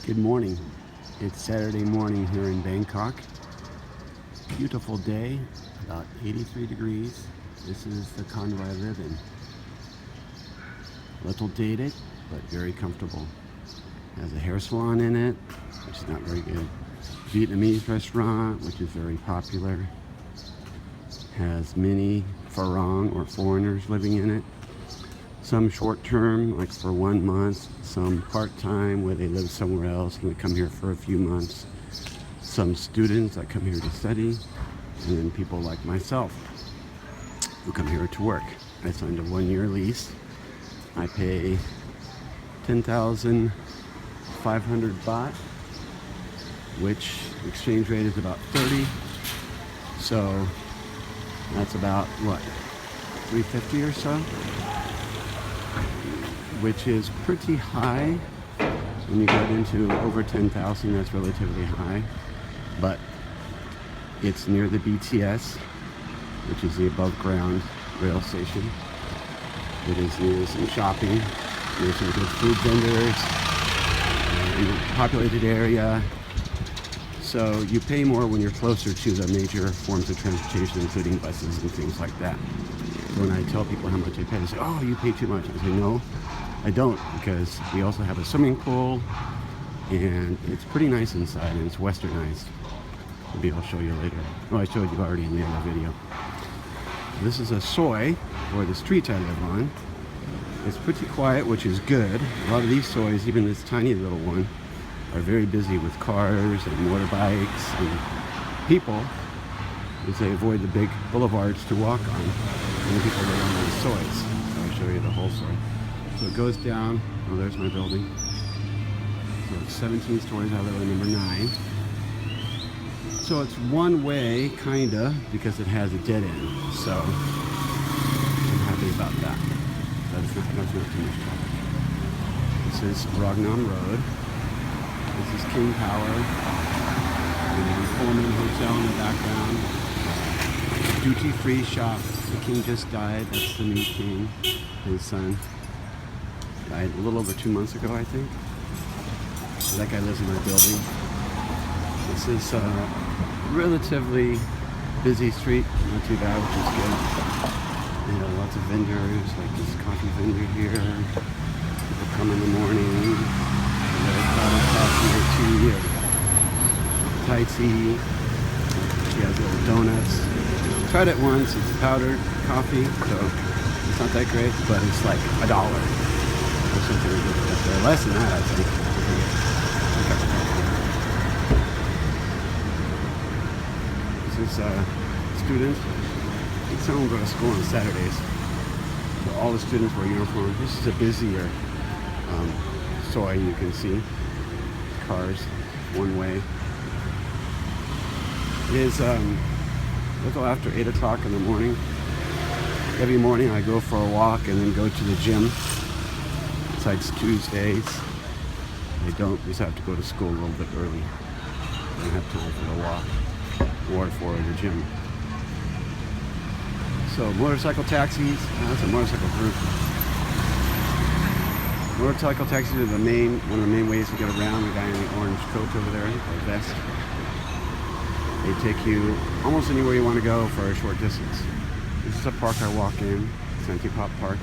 Good morning. It's Saturday morning here in Bangkok. Beautiful day, about 83 degrees. This is the condo I live in. A little dated, but very comfortable. Has a hair salon in it, which is not very good. Vietnamese restaurant, which is very popular. Has many Farang or foreigners living in it. Some short-term, like for 1 month. Some part-time, where they live somewhere else and they come here for a few months. Some students that come here to study, and then people like myself who come here to work. I signed a 1-year lease. I pay 10,500 baht, which exchange rate is about 30. So that's about what, 350 or so, which is pretty high. When you get into over 10,000, that's relatively high, but it's near the BTS, which is the above ground rail station. It is near some shopping, near some good food vendors, in a populated area. So you pay more when you're closer to the major forms of transportation, including buses and things like that. So when I tell people how much I pay, they say, "Oh, you pay too much." I say, "No, I don't, because we also have a swimming pool, and it's pretty nice inside, and it's westernized. Maybe I'll show you later. Oh, I showed you already in the other video. This is a soi, or the street I live on. It's pretty quiet, which is good. A lot of these sois, even this tiny little one, are very busy with cars and motorbikes and people, as they avoid the big boulevards to walk on. And the people live on these sois. So I'll show you the whole soi. So it goes down. Oh, there's my building. So it's 17 stories. I live on number 9. So it's one way, kinda, because it has a dead end. So I'm happy about that. That's not too much traffic. This is Rognam Road. This is King Power. And Pullman Hotel in the background. Duty-free shop. The king just died. That's the new king. His son died a little over 2 months ago, I think. So that guy lives in my building. This is a relatively busy street, not too bad, which is good. They have lots of vendors, like this coffee vendor here. People come in the morning, and they'll coffee or tea or Thai tea. She has little donuts. Tried it once. It's powdered coffee, so it's not that great, but it's like $1 or something ridiculous. Or less than that, I think. This is students. Some of them go to school on Saturdays. So all the students wear uniforms. This is a busier soi, you can see. Cars, one way. It is a little after 8 o'clock in the morning. Every morning I go for a walk and then go to the gym. Besides Tuesdays, I don't, just have to go to school a little bit early. I don't have time for the walk or for the gym. So motorcycle taxis, that's a motorcycle group. Motorcycle taxis are one of the main ways to get around. The guy in the orange coat over there, or vest. They take you almost anywhere you want to go for a short distance. This is a park I walk in, Santipop Park.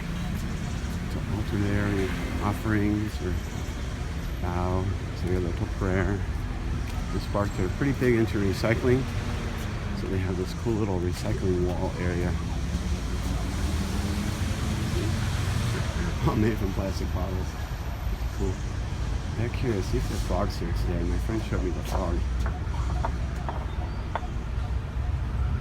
It's an altar there, and offerings or bow, say a little prayer. This park, they're pretty big into recycling. So they have this cool little recycling wall area. All made from plastic bottles. Cool. Back here, see if the frog's here today. My friend showed me the frog.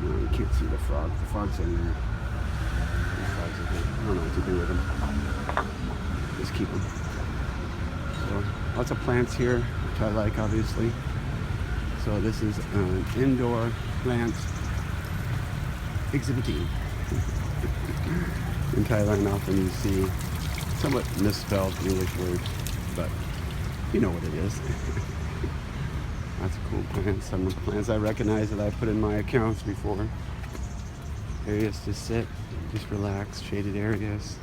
No, you can't see the frog. The frog's in there. The frog's in there. I don't know what to do with them. Just keep them. So, lots of plants here, which I like, obviously. So this is an indoor plant exhibiting. In Thailand, often you see somewhat misspelled English words, but you know what it is. That's a cool plant. Some of the plants I recognize that I put in my accounts before. Areas to sit, just relax, shaded areas.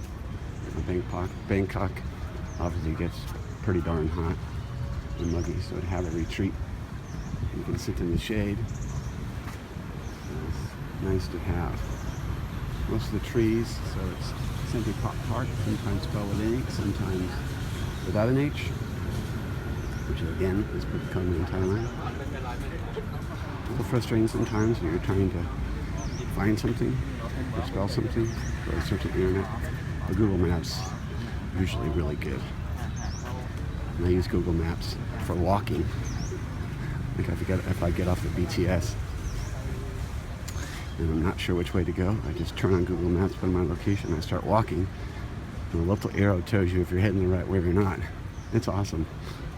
Bangkok obviously gets pretty darn hot. and muggy. So to have a retreat, you can sit in the shade. It's nice to have. Most of the trees, so it's Century Park, sometimes spelled with an H, sometimes without an H, which again is pretty common in Thailand. A little frustrating sometimes when you're trying to find something or spell something or search at the internet. The Google Maps are usually really good. And I use Google Maps for walking. Like if I get off the BTS and I'm not sure which way to go, I just turn on Google Maps, put in my location, I start walking, and the little arrow tells you if you're heading the right way or not. It's awesome.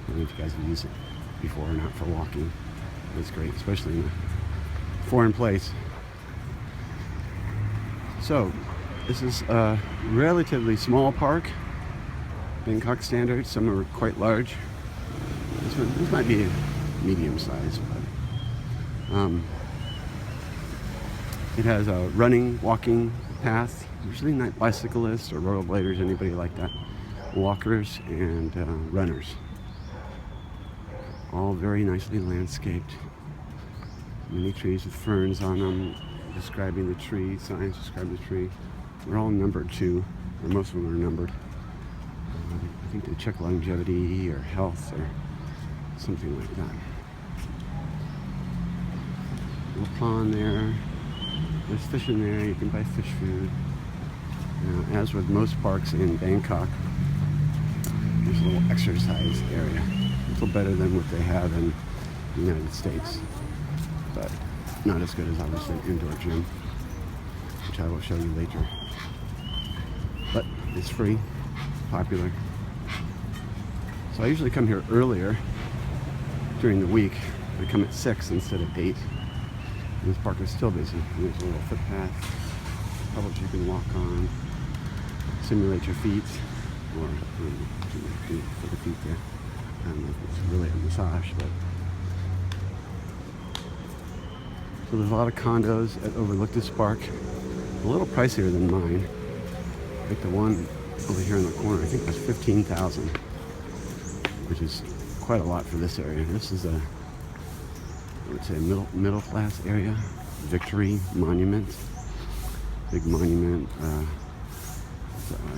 I don't know if you guys have used it before or not for walking. It's great, especially in a foreign place. So, this is a relatively small park, Bangkok standards. Some are quite large. This might be medium size, but it has a running, walking path, usually not bicyclists or rollerbladers, anybody like that. Walkers and runners. All very nicely landscaped. Many trees with ferns on them, describing the tree, signs describing the tree. They're all numbered too, or most of them are numbered. I think they check longevity or health or something like that. Little pond there. There's fish in there. You can buy fish food. As with most parks in Bangkok, there's a little exercise area. A little better than what they have in the United States, but not as good as obviously an indoor gym, which I will show you later. But it's free, popular. So I usually come here earlier during the week. I come at 6 instead of 8. And this park is still busy. And there's a little footpath, pebbles you can walk on, simulate your feet, or for the feet there. I don't know if it's really a massage, but so there's a lot of condos that overlook this park. A little pricier than mine. Like the one over here in the corner, I think that's $15,000, which is quite a lot for this area. This is a, I would say, middle class area. Victory Monument, big monument,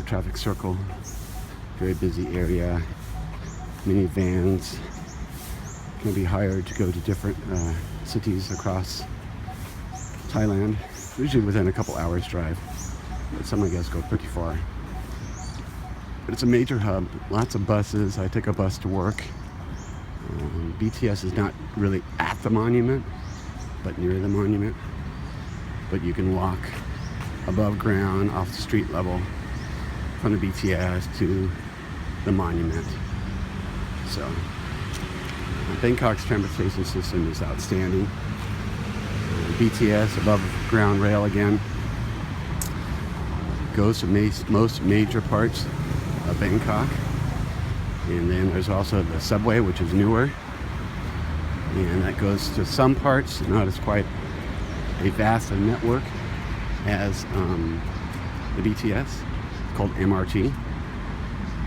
traffic circle, very busy area. Minivans can be hired to go to different cities across Thailand, usually within a couple hours drive, but some I guess go pretty far. But it's a major hub, lots of buses. I take a bus to work. BTS is not really at the monument, but near the monument. But you can walk above ground, off the street level, from the BTS to the monument. So, Bangkok's transportation system is outstanding. BTS, above ground rail again, goes to most major parts of Bangkok. And then there's also the subway, which is newer. And that goes to some parts, not as quite a vast a network as the BTS, called MRT.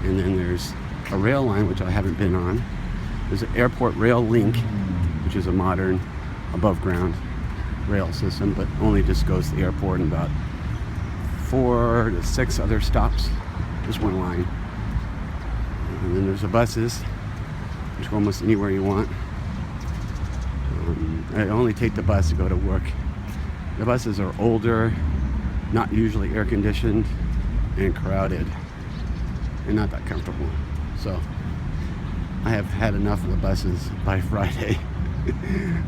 And then there's a rail line, which I haven't been on. There's an airport rail link, which is a modern above ground rail system, but only just goes to the airport and about 4 to 6 other stops. Just one line. And then there's the buses, which go almost anywhere you want. I only take the bus to go to work. The buses are older, not usually air conditioned, and crowded, and not that comfortable. So I have had enough of the buses by Friday.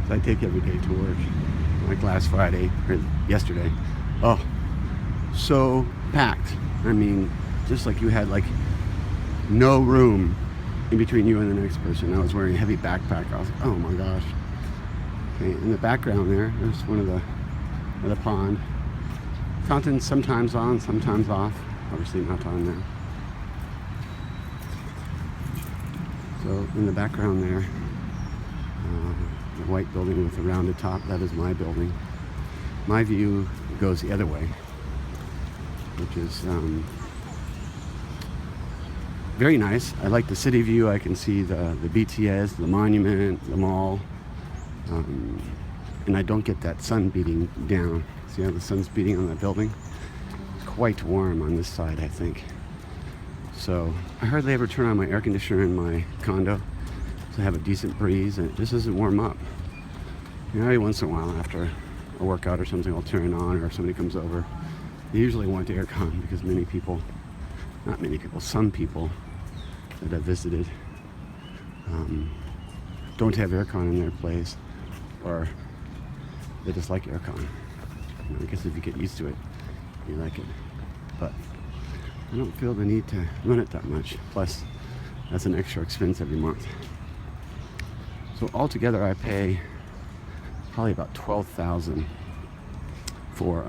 So I take every day to work. Like last Friday, or yesterday. Oh, so packed. I mean, just like you had like no room in between you and the next person. I was wearing a heavy backpack. I was like, oh my gosh. Okay, in the background there's one of the pond. Fountains sometimes on, sometimes off. Obviously not on now. So in the background there, the white building with the rounded top, that is my building. My view goes the other way, which is very nice. I like the city view. I can see the BTS, the monument, the mall. And I don't get that sun beating down. See how the sun's beating on that building? It's quite warm on this side, I think. So I hardly ever turn on my air conditioner in my condo to have a decent breeze, and it just doesn't warm up. You know, every once in a while after a workout or something, I'll turn it on, or if somebody comes over. They usually want aircon because some people that I've visited don't have aircon in their place, or they just like aircon. You know, I guess if you get used to it, you like it. But I don't feel the need to run it that much. Plus, that's an extra expense every month. So altogether, I pay probably about $12,000 for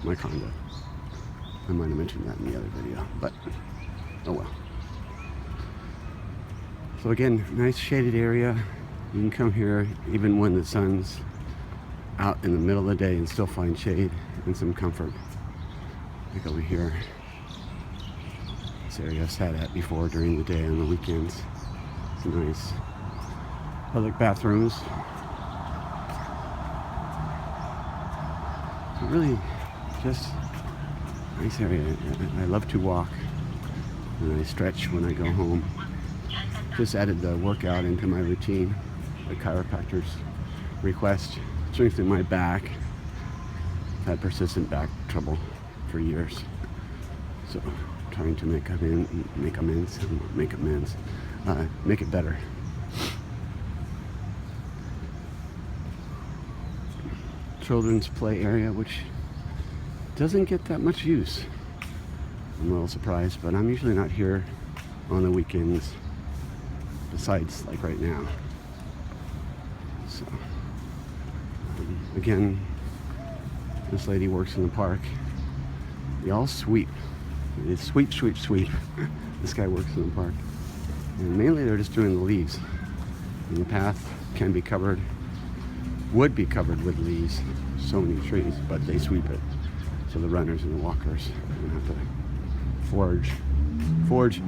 my condo. I might have mentioned that in the other video, but oh well. So again, nice shaded area. You can come here even when the sun's out in the middle of the day and still find shade and some comfort. Like over here, this area I've sat at before during the day on the weekends. It's nice. Public bathrooms. So really just nice area. I love to walk and I stretch when I go home. Just added the workout into my routine. The chiropractor's request. Strengthen my back. I've had persistent back trouble for years. So trying to make it better. Children's play area, which doesn't get that much use. I'm a little surprised, but I'm usually not here on the weekends, besides like right now. So again, this lady works in the park. They all sweep. They sweep, sweep, sweep. This guy works in the park. And mainly they're just doing the leaves. And the path can be covered, would be covered with leaves, so many trees, but they sweep it. So the runners and the walkers don't have to forge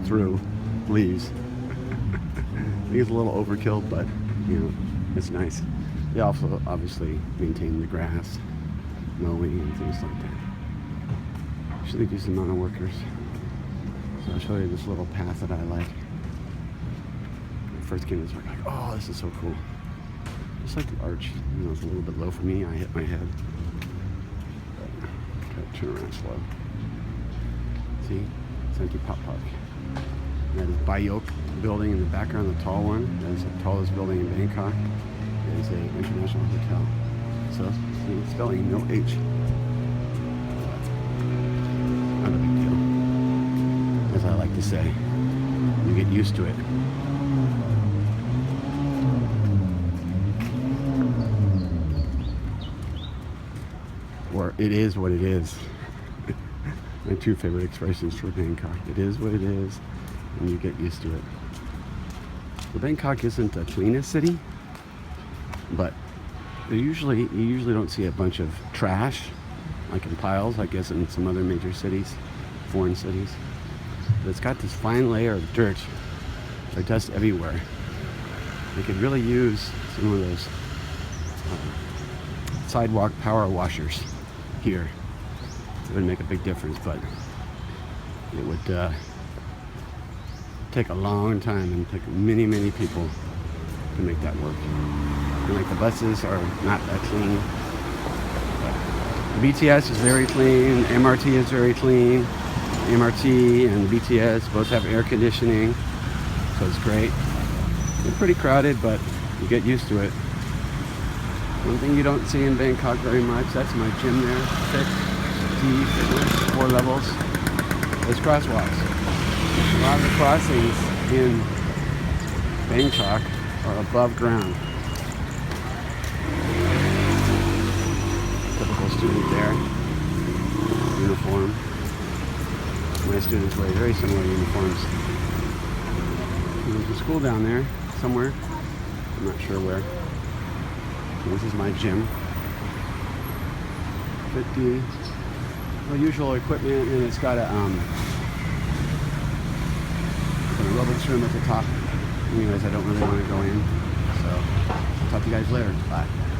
through leaves. I think it's a little overkill, but you know, it's nice. They also obviously maintain the grass, mowing and things like that. Actually, a decent amount of workers. So I'll show you this little path that I like. When I first came to this park, like, oh, this is so cool. Just like the arch, you know, it's a little bit low for me. I hit my head. But try to turn around slow. See, Senti Pop Park. That is Bangkok building in the background, the tall one. That is the tallest building in Bangkok. It is an international hotel. So, see, spelling no H. Not a big deal. As I like to say, you get used to it. Or it is what it is. My two favorite expressions for Bangkok. It is what it is, and you get used to it. So Bangkok isn't the cleanest city, but you usually don't see a bunch of trash, like in piles, I guess in some other major cities, foreign cities. But it's got this fine layer of dirt, or dust everywhere. They could really use some of those sidewalk power washers here. It would make a big difference, but it would take a long time and take many, many people to make that work. And like the buses are not that clean. But the BTS is very clean, MRT is very clean. MRT and BTS both have air conditioning, so it's great. It's pretty crowded, but you get used to it. One thing you don't see in Bangkok very much, that's my gym there, fitness, 4 levels. There's crosswalks. A lot of the crossings in Bangkok are above ground. Typical student there, uniform. My students wear very similar uniforms. There's a school down there somewhere. I'm not sure where. This is my gym. 50 the usual equipment, and it's got a an aerobics room at the top. Anyways, I don't really want to go in. So, I'll talk to you guys later. Bye.